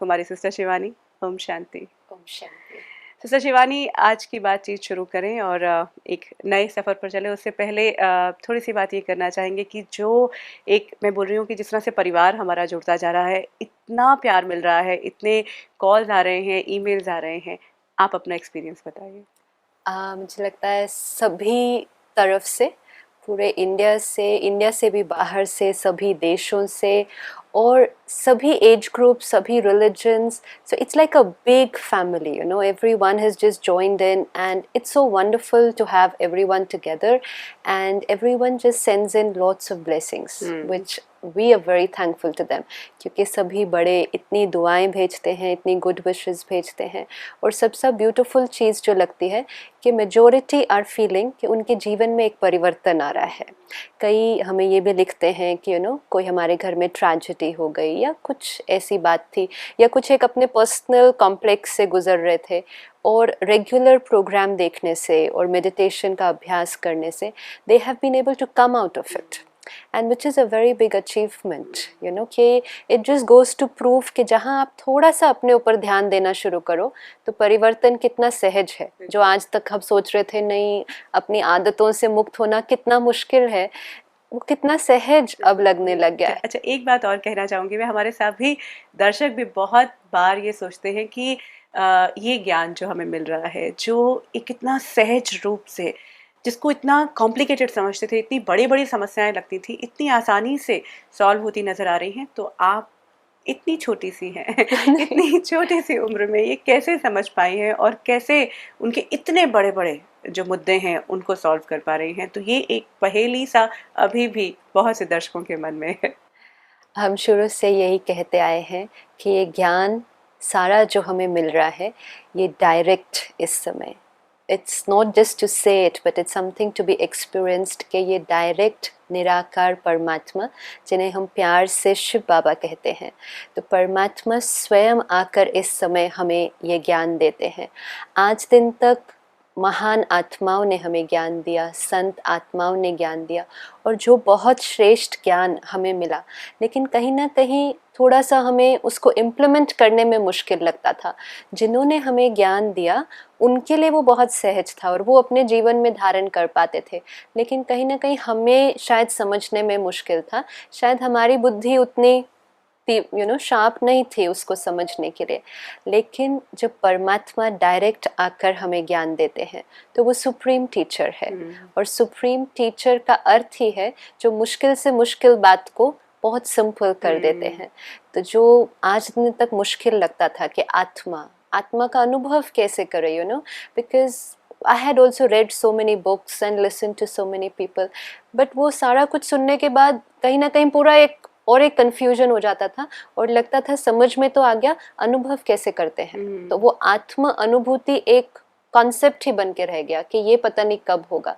हमारी sister Shivani. Om Shanti. Om Shanti. Sister Shivani, आज की बातचीत शुरू करें और एक नए सफ़र पर चले उससे पहले थोड़ी सी बात ये करना चाहेंगे कि जो एक मैं बोल रही हूँ कि जिस तरह से परिवार हमारा जुड़ता जा रहा है, इतना प्यार मिल रहा है, इतने कॉल्स आ रहे हैं, ईमेल्स आ रहे हैं, आप अपना एक्सपीरियंस बताइए। मुझे लगता है सभी तरफ से, पूरे इंडिया से भी बाहर से, सभी देशों से और सभी एज ग्रुप, सभी religions, so it's like a big family, you know, everyone has just joined in and it's so wonderful to have everyone together and everyone just sends in lots of blessings which we are very thankful to them, क्योंकि सभी बड़े इतनी दुआएं भेजते हैं, इतनी good wishes भेजते हैं और सबसे ब्यूटीफुल चीज़ जो लगती है कि मेजॉरिटी आर फीलिंग कि उनके जीवन में एक परिवर्तन आ रहा है। कई हमें ये भी लिखते हैं कि कोई हमारे घर में ट्रेजेडी हो गई या कुछ ऐसी बात थी या कुछ एक अपने पर्सनल कॉम्प्लेक्स से गुजर रहे थे और रेगुलर प्रोग्राम देखने से और मेडिटेशन का अभ्यास करने से they have been able to come out of it and which is a very big achievement, कि it just goes to prove कि जहाँ आप थोड़ा सा अपने ऊपर ध्यान देना शुरू करो तो परिवर्तन कितना सहज है। जो आज तक हम सोच रहे थे नहीं, अपनी आदतों से मुक्त होना कितना मुश्किल है, वो कितना सहज अब लगने लग गया है। अच्छा, एक बात और कहना चाहूँगी मैं, हमारे सभी दर्शक भी बहुत बार ये सोचते हैं कि ये ज्ञान जो हमें मिल रहा है, जो एक इतना सहज रूप से, जिसको इतना कॉम्प्लिकेटेड समझते थे, इतनी बड़ी बड़ी समस्याएं लगती थी, इतनी आसानी से सॉल्व होती नज़र आ रही हैं, तो आप इतनी छोटी सी हैं इतनी छोटी सी उम्र में ये कैसे समझ पाई हैं और कैसे उनके इतने बड़े बड़े जो मुद्दे हैं उनको सॉल्व कर पा रही हैं? तो ये एक पहेली सा अभी भी बहुत से दर्शकों के मन में है। हम शुरू से यही कहते आए हैं कि ये ज्ञान सारा जो हमें मिल रहा है ये डायरेक्ट इस समय, it's not just to say it but it's something to be experienced कि ये डायरेक्ट निराकार परमात्मा, जिन्हें हम प्यार से शिव बाबा कहते हैं, तो परमात्मा स्वयं आकर इस समय हमें ये ज्ञान देते हैं। आज दिन तक महान आत्माओं ने हमें ज्ञान दिया, संत आत्माओं ने ज्ञान दिया और जो बहुत श्रेष्ठ ज्ञान हमें मिला, लेकिन कहीं ना कहीं थोड़ा सा हमें उसको इम्प्लीमेंट करने में मुश्किल लगता था। जिन्होंने हमें ज्ञान दिया उनके लिए वो बहुत सहज था और वो अपने जीवन में धारण कर पाते थे, लेकिन कहीं ना कहीं हमें शायद समझने में मुश्किल था, शायद हमारी बुद्धि उतनी शार्प नहीं थी उसको समझने के लिए। लेकिन जब परमात्मा डायरेक्ट आकर हमें ज्ञान देते हैं तो वो सुप्रीम टीचर है और सुप्रीम टीचर का अर्थ ही है जो मुश्किल से मुश्किल बात को बहुत सिंपल कर देते हैं। तो जो आज दिन तक मुश्किल लगता था कि आत्मा का अनुभव कैसे करें, because I had also read so many books and listened to so many people, but वो सारा कुछ सुनने के बाद कहीं ना कहीं पूरा एक कंफ्यूजन हो जाता था और लगता था समझ में तो आ गया, अनुभव कैसे करते हैं। तो वो आत्म अनुभूति एक कॉन्सेप्ट ही बन के रह गया कि ये पता नहीं कब होगा,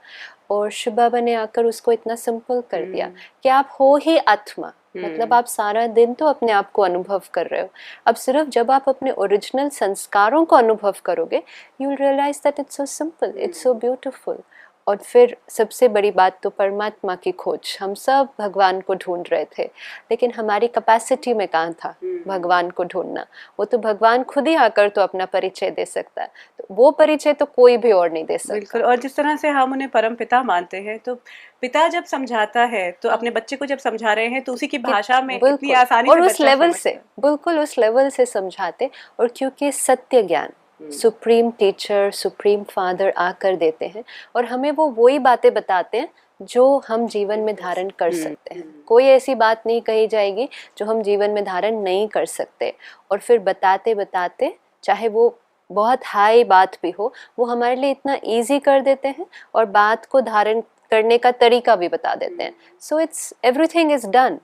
और शिव बाबा ने आकर उसको इतना सिंपल कर दिया कि आप हो ही आत्मा, मतलब आप सारा दिन तो अपने आप को अनुभव कर रहे हो। अब सिर्फ जब आप अपने ओरिजिनल संस्कारों को अनुभव करोगे, you will realise that it's so simple, it's so beautiful. और फिर सबसे बड़ी बात तो परमात्मा की खोज। हम सब भगवान को ढूंढ रहे थे, लेकिन हमारी कैपेसिटी में कहाँ था भगवान को ढूंढना। वो तो भगवान खुद ही आकर तो अपना परिचय दे सकता है, तो वो परिचय तो कोई भी और नहीं दे सकता। बिल्कुल। और जिस तरह से हम उन्हें परम पिता मानते हैं, तो पिता जब समझाता है तो अपने बच्चे को जब समझा रहे हैं तो उसी की भाषा में इतनी आसानी और से उस लेवल से, बिल्कुल उस लेवल से समझाते। और क्योंकि सत्य ज्ञान सुप्रीम टीचर, सुप्रीम फादर आकर देते हैं और हमें वो वही बातें बताते हैं जो हम जीवन में धारण कर सकते हैं। कोई ऐसी बात नहीं कही जाएगी जो हम जीवन में धारण नहीं कर सकते। और फिर बताते बताते, चाहे वो बहुत हाई बात भी हो, वो हमारे लिए इतना इजी कर देते हैं और बात को धारण करने का तरीका भी बता देते हैं। So it's everything is done.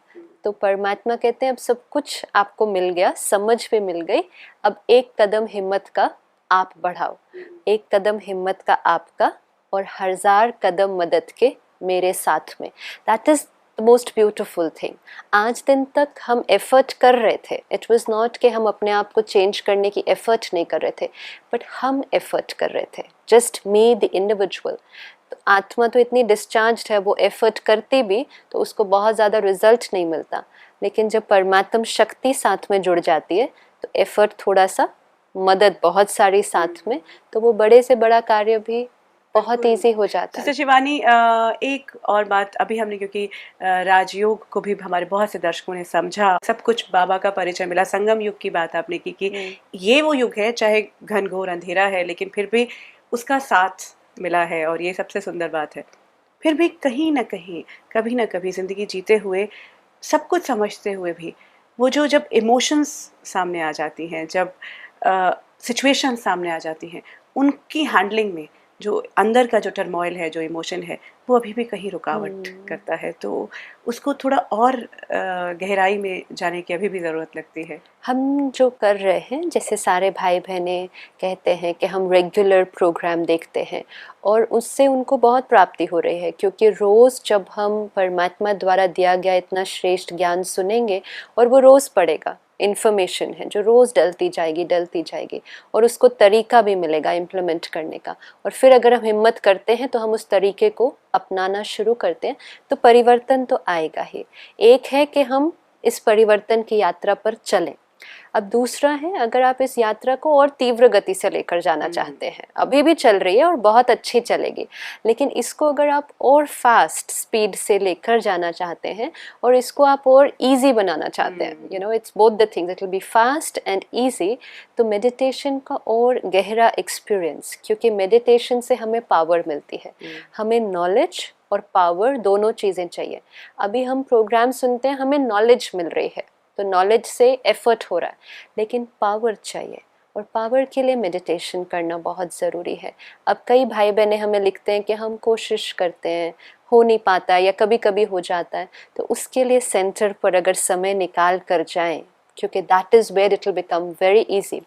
तो परमात्मा कहते हैं अब सब कुछ आपको मिल गया, समझ भी मिल गई, अब एक कदम हिम्मत का आप बढ़ाओ, एक कदम हिम्मत का आपका और 1000 कदम मदद के मेरे साथ में। That is the most beautiful thing. आज दिन तक हम एफर्ट कर रहे थे, इट वाज नॉट कि हम अपने आप को चेंज करने की एफर्ट नहीं कर रहे थे, बट हम एफर्ट कर रहे थे, जस्ट मी द इंडिविजुअल। तो आत्मा तो इतनी डिस्चार्ज्ड है, वो एफर्ट करती भी तो उसको बहुत ज़्यादा रिजल्ट नहीं मिलता, लेकिन जब परमात्म शक्ति साथ में जुड़ जाती है तो एफर्ट थोड़ा सा, मदद बहुत सारी साथ में, तो वो बड़े से बड़ा कार्य भी बहुत बिल्कुल। ईजी हो जाता सिस्टर है। शिवानी, एक और बात अभी हमने, क्योंकि राजयोग को भी हमारे बहुत से दर्शकों ने समझा, सब कुछ बाबा का परिचय मिला, संगम युग की बात आपने की कि ये वो युग है, चाहे घनघोर अंधेरा है लेकिन फिर भी उसका साथ मिला है, और ये सबसे सुंदर बात है। फिर भी कहीं ना कहीं, कभी ना कभी ज़िंदगी जीते हुए, सब कुछ समझते हुए भी, वो जो जब इमोशंस सामने आ जाती हैं, जब सिचुएशन सामने आ जाती हैं, उनकी हैंडलिंग में जो अंदर का जो टर्मोइल है, जो इमोशन है, वो अभी भी कहीं रुकावट करता है। तो उसको थोड़ा और गहराई में जाने की अभी भी ज़रूरत लगती है। हम जो कर रहे हैं, जैसे सारे भाई बहनें कहते हैं कि हम रेगुलर प्रोग्राम देखते हैं और उससे उनको बहुत प्राप्ति हो रही है, क्योंकि रोज़ जब हम परमात्मा द्वारा दिया गया इतना श्रेष्ठ ज्ञान सुनेंगे, और वो रोज़ पड़ेगा, इन्फॉर्मेशन है जो रोज़ डलती जाएगी और उसको तरीका भी मिलेगा इम्प्लीमेंट करने का, और फिर अगर हम हिम्मत करते हैं तो हम उस तरीके को अपनाना शुरू करते हैं, तो परिवर्तन तो आएगा ही। एक है कि हम इस परिवर्तन की यात्रा पर चलें। अब दूसरा है, अगर आप इस यात्रा को और तीव्र गति से लेकर जाना चाहते हैं, अभी भी चल रही है और बहुत अच्छी चलेगी, लेकिन इसको अगर आप और फास्ट स्पीड से लेकर जाना चाहते हैं और इसको आप और इजी बनाना चाहते हैं, you know it's both the things, it will be fast and easy, तो मेडिटेशन का और गहरा एक्सपीरियंस, क्योंकि मेडिटेशन से हमें पावर मिलती है, हमें नॉलेज और पावर दोनों चीज़ें चाहिए। अभी हम प्रोग्राम सुनते हैं, हमें नॉलेज मिल रही है, तो नॉलेज से एफर्ट हो रहा है, लेकिन पावर चाहिए, और पावर के लिए मेडिटेशन करना बहुत ज़रूरी है। अब कई भाई बहनें हमें लिखते हैं कि हम कोशिश करते हैं, हो नहीं पाता या कभी कभी हो जाता है, तो उसके लिए सेंटर पर अगर समय निकाल कर जाएं, क्योंकि that is where it will become very easy.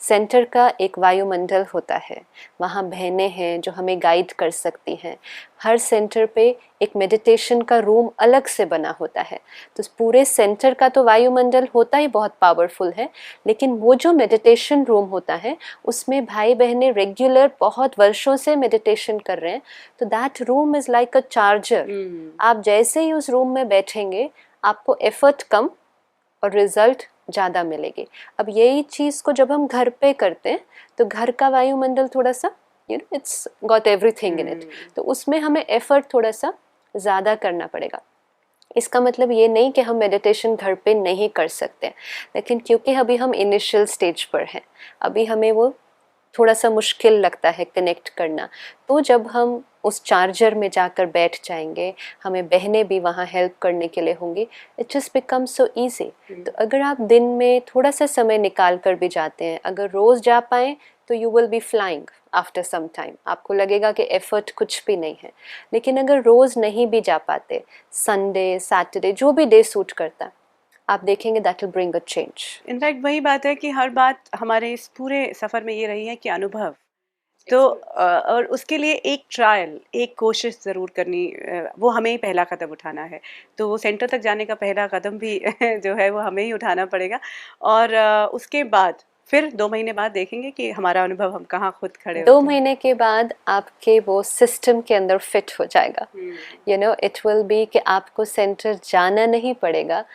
Centre का एक वायुमंडल होता है, वहाँ बहनें हैं जो हमें गाइड कर सकती हैं। हर सेंटर पे एक मेडिटेशन का रूम अलग से बना होता है, तो पूरे सेंटर का तो वायुमंडल होता ही बहुत पावरफुल है, लेकिन वो जो मेडिटेशन रूम होता है उसमें भाई बहनें रेगुलर बहुत वर्षों से मेडिटेशन कर रहे हैं, तो that room is like a charger. आप जैसे ही उस रूम में बैठेंगे, आपको एफर्ट कम और रिजल्ट ज़्यादा मिलेगी। अब यही चीज़ को जब हम घर पे करते हैं, तो घर का वायुमंडल थोड़ा सा, you know it's got everything in it, तो उसमें हमें एफर्ट थोड़ा सा ज़्यादा करना पड़ेगा। इसका मतलब ये नहीं कि हम मेडिटेशन घर पे नहीं कर सकते, लेकिन क्योंकि अभी हम इनिशियल स्टेज पर हैं, अभी हमें वो थोड़ा सा मुश्किल लगता है कनेक्ट करना, तो जब हम उस चार्जर में जाकर बैठ जाएंगे, हमें बहनें भी वहाँ हेल्प करने के लिए होंगी, it just become so easy. तो अगर आप दिन में थोड़ा सा समय निकाल कर भी जाते हैं, अगर रोज़ जा पाएँ, तो you will be flying after some time, आपको लगेगा कि एफर्ट कुछ भी नहीं है। लेकिन अगर रोज़ नहीं भी जा पाते, संडे सैटरडे जो भी डे सूट करता, आप देखेंगे that will bring a change. In fact वही बात है कि हर बात हमारे इस पूरे सफ़र में ये रही है कि अनुभव, तो और उसके लिए एक ट्रायल, एक कोशिश ज़रूर करनी, वो हमें ही पहला कदम उठाना है। तो वो सेंटर तक जाने का पहला कदम भी जो है वो हमें ही उठाना पड़ेगा, और उसके बाद फिर 2 महीने बाद देखेंगे कि हमारा अनुभव हम कहाँ खुद खड़े 2 होते हैं। महीने के बाद आपके वो सिस्टम के अंदर फिट हो जाएगा, you know it will be कि आपको सेंटर जाना नहीं पड़ेगा,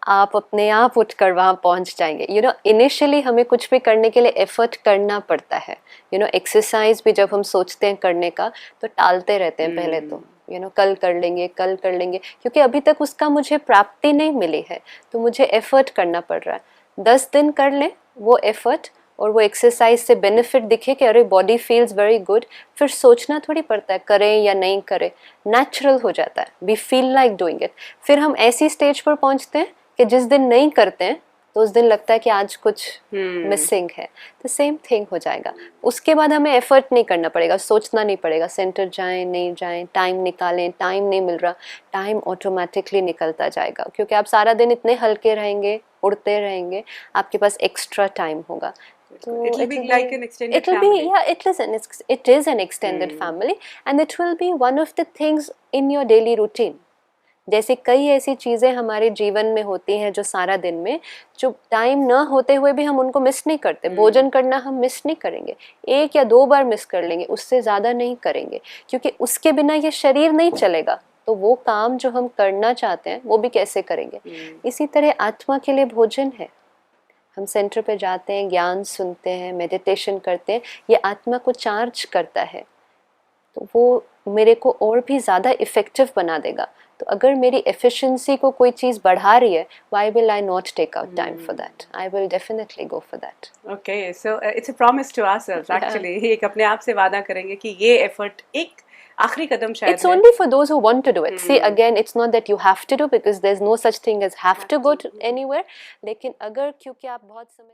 आप अपने आप उठकर वहाँ पहुँच जाएंगे। यू नो इनिशियली हमें कुछ भी करने के लिए एफर्ट करना पड़ता है, यू नो एक्सरसाइज भी जब हम सोचते हैं करने का, तो टालते रहते हैं पहले, तो यू नो कल कर लेंगे, क्योंकि अभी तक उसका मुझे प्राप्ति नहीं मिली है, तो मुझे एफर्ट करना पड़ रहा है। 10 दिन कर लें वो एफर्ट, और वो एक्सरसाइज से बेनिफिट दिखे कि अरे बॉडी फील्स वेरी गुड, फिर सोचना थोड़ी पड़ता है करें या नहीं करें, नेचुरल हो जाता है, we feel like doing it. फिर हम ऐसी स्टेज पर पहुंचते हैं कि जिस दिन नहीं करते हैं तो उस दिन लगता है कि आज कुछ मिसिंग है, तो सेम थिंग हो जाएगा। उसके बाद हमें एफर्ट नहीं करना पड़ेगा, सोचना नहीं पड़ेगा सेंटर जाएं नहीं जाएं, टाइम निकालें, टाइम नहीं मिल रहा, टाइम ऑटोमेटिकली निकलता जाएगा, क्योंकि आप सारा दिन इतने हल्के रहेंगे, उड़ते रहेंगे, आपके पास एक्स्ट्रा टाइम होगा। So it will be like an extended it will family. be, yeah, it is an extended family, and it will be one of the things in your daily routine. जैसे कई ऐसी चीज़ें हमारे जीवन में होती हैं जो सारा दिन में, जो टाइम ना होते हुए भी हम उनको मिस नहीं करते। भोजन करना हम मिस नहीं करेंगे, 1 या 2 बार मिस कर लेंगे, उससे ज़्यादा नहीं करेंगे, क्योंकि उसके बिना ये शरीर नहीं चलेगा, तो वो काम जो हम करना चाहते हैं वो भी कैसे करेंगे। इसी तरह आत्मा के लिए भोजन है, हम सेंटर पे जाते हैं, ज्ञान सुनते हैं, मेडिटेशन करते हैं, ये आत्मा को चार्ज करता है, तो वो मेरे को और भी ज़्यादा इफ़ेक्टिव बना देगा। तो अगर मेरी एफिशिएंसी को कोई चीज़ बढ़ा रही है, why will I not take out time for that? I will definitely go for that. Okay, so it's a promise to ourselves actually. एक अपने आप से वादा करेंगे कि ये एफर्ट एक आखिरी कदम शायद It's है। only for those who want to do it. See, again, it's not that you have to do, because there's no such thing as have to go to anywhere. लेकिन अगर क्योंकि आप बहुत समय